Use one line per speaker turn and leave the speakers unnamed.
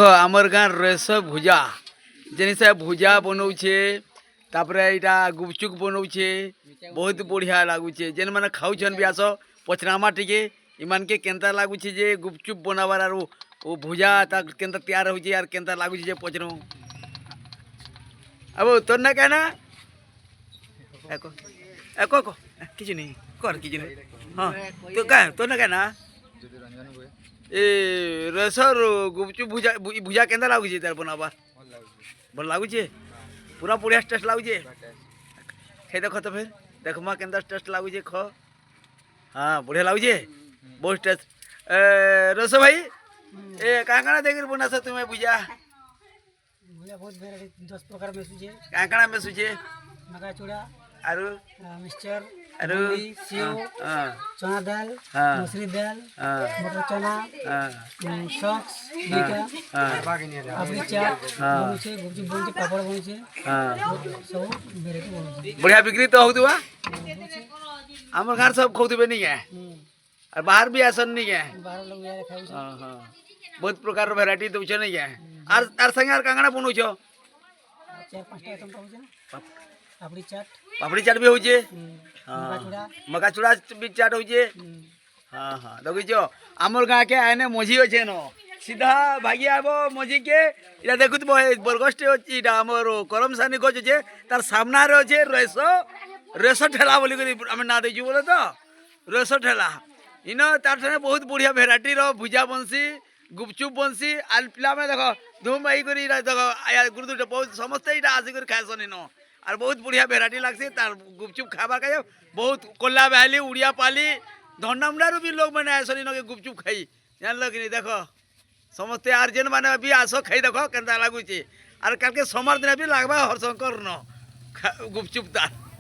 आमर गाँ रेस भुजा जिनस भुजा बनाऊे तापर यहाँ गुपचुप बनाऊे बहुत बढ़िया लगुचे जेन मैंने खाऊन भी आस पचरामा टिके इमान के केन्ता लगुचे जे गुपचुप बनाबार आर वो भुजा केन्ता तैयार हो यार केन्ता लगुचे जे पचर अब तोर ना कहना एको एको एको किसी नहीं कर किसी नहीं हाँ तो क्या तोर ना कहना ए रसर गुपचुप भुजा भुजा केन्ता लगुचे तार बनाबार भल लगुचे पूरा बढ़िया टेस्ट लगुचे खाई देख तो फिर देखमा केन्ता टेस्ट लगुचे ख हाँ बढ़िया लगुचे बहुत टेस्ट रस भाई ए काଣା देकर बनास तुम्हें भुजा
भुजा बहुत वैरायटी 10 प्रकार में सुजे
काଣା में सुजे
मका चूड़ा
आरु
मिक्सचर
आरु
सेव
हाँ
चना दाल
हाँ
मसूरी दाल
हाँ
मटर चना
हाँ
सॉक्स बीटा
हाँ
आपली चाट बनुचे गुपचुप बनुचे पापड़ बनुचे
हाँ
सब वैरायटी बनुचे
बढ़िया बिक्री तो होतुआ आमर घर सब खाउतबे नहीं है और बाहर भी आसन नहीं है
बाहर लोग यार खाइ
हाँ हाँ बहुत प्रकार वैरायटी दउछ नहीं है आर संगे आर कांगड़ा बनउछ
4-5 आइटम पाउछ आपली चाट
पापड़ी चाट भी होचे
मका
हाँ
चूड़ा
मका चूड़ा भी चाट होचे हाँ हाँ देखिछ आमर गाँ के आने मझी अच्छे न सीधा भागी आबो मझी के इला देखुत बरगस्टे अछि इटा हमर करम सानी गछ अछि तार सामना रे अछि रेसो ठेला बोली करी हम ना देजु बोले तो रेसो ठेला इन तार संगे बहुत बढ़िया भेराइटी रो भुजा बनसी गुपचुप बनसी आल पिला में देखो धूम आई करी देखो आया गुरुदुट बहुत समस्ते इटा आसी कर खाएसन इन और बहुत बढ़िया भेराइटी लागसी तार गुपचुप खाबा का बहुत कोल्ला बहली उड़िया पाली धंडामुंडारू भी लोग मैंने आसन इन के गुपचुप खाई जानल कि नहीं देखो समस्ते आर जेन माने भी आसो खाई देखो केनता लागुची और कल के सोमवार दिन भी लागबा हरशंकर न गुपचुप तार